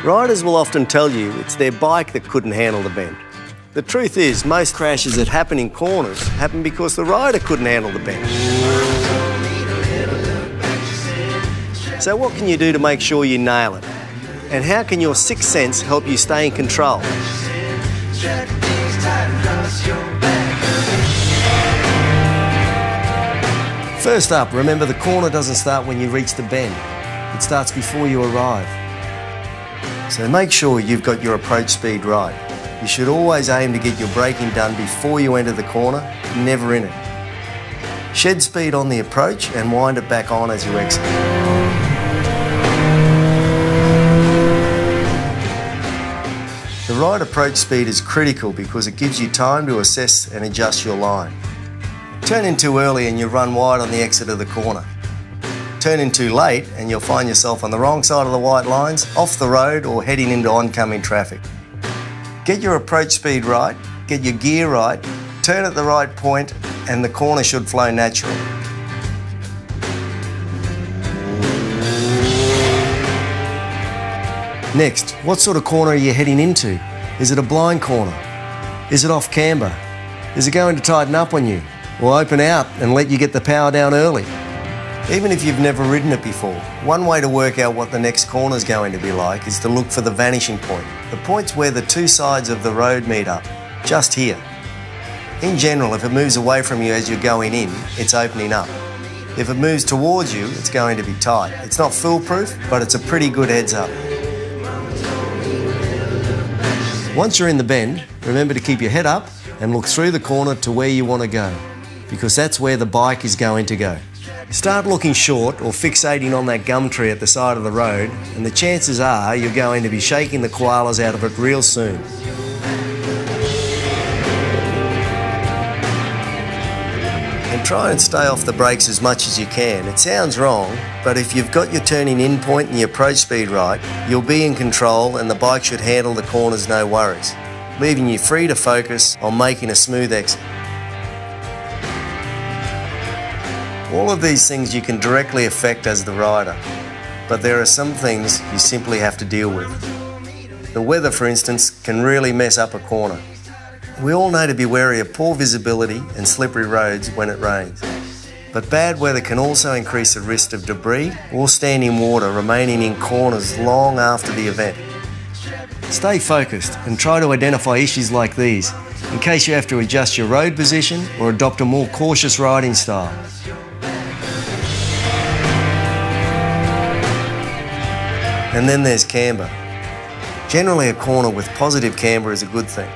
Riders will often tell you it's their bike that couldn't handle the bend. The truth is, most crashes that happen in corners happen because the rider couldn't handle the bend. So what can you do to make sure you nail it? And how can your sixth sense help you stay in control? First up, remember the corner doesn't start when you reach the bend. It starts before you arrive. So make sure you've got your approach speed right. You should always aim to get your braking done before you enter the corner, never in it. Shed speed on the approach and wind it back on as you exit. The right approach speed is critical because it gives you time to assess and adjust your line. Turn in too early and you run wide on the exit of the corner. Turn in too late and you'll find yourself on the wrong side of the white lines, off the road or heading into oncoming traffic. Get your approach speed right, get your gear right, turn at the right point and the corner should flow naturally. Next, what sort of corner are you heading into? Is it a blind corner? Is it off camber? Is it going to tighten up on you? Or open out and let you get the power down early? Even if you've never ridden it before, one way to work out what the next corner is going to be like is to look for the vanishing point. The point's where the two sides of the road meet up, just here. In general, if it moves away from you as you're going in, it's opening up. If it moves towards you, it's going to be tight. It's not foolproof, but it's a pretty good heads up. Once you're in the bend, remember to keep your head up and look through the corner to where you want to go, because that's where the bike is going to go. Start looking short or fixating on that gum tree at the side of the road, and the chances are you're going to be shaking the koalas out of it real soon. And try and stay off the brakes as much as you can. It sounds wrong, but if you've got your turning in point and your approach speed right, you'll be in control and the bike should handle the corners no worries, leaving you free to focus on making a smooth exit. All of these things you can directly affect as the rider, but there are some things you simply have to deal with. The weather, for instance, can really mess up a corner. We all know to be wary of poor visibility and slippery roads when it rains. But bad weather can also increase the risk of debris or standing water remaining in corners long after the event. Stay focused and try to identify issues like these in case you have to adjust your road position or adopt a more cautious riding style. And then there's camber. Generally, a corner with positive camber is a good thing.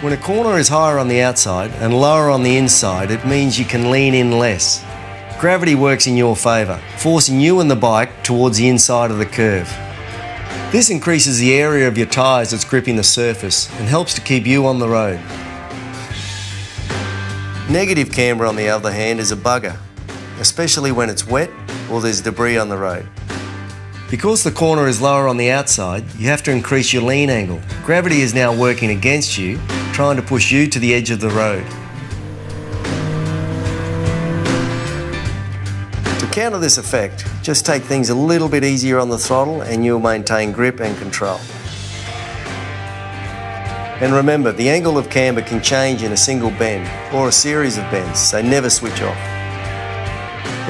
When a corner is higher on the outside and lower on the inside, it means you can lean in less. Gravity works in your favour, forcing you and the bike towards the inside of the curve. This increases the area of your tyres that's gripping the surface and helps to keep you on the road. Negative camber, on the other hand, is a bugger, especially when it's wet or there's debris on the road. Because the corner is lower on the outside, you have to increase your lean angle. Gravity is now working against you, trying to push you to the edge of the road. To counter this effect, just take things a little bit easier on the throttle and you'll maintain grip and control. And remember, the angle of camber can change in a single bend or a series of bends, so never switch off.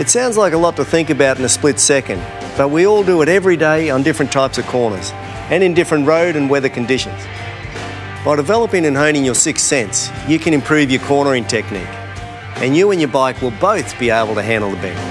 It sounds like a lot to think about in a split second, but we all do it every day on different types of corners and in different road and weather conditions. By developing and honing your sixth sense, you can improve your cornering technique, and you and your bike will both be able to handle the bend.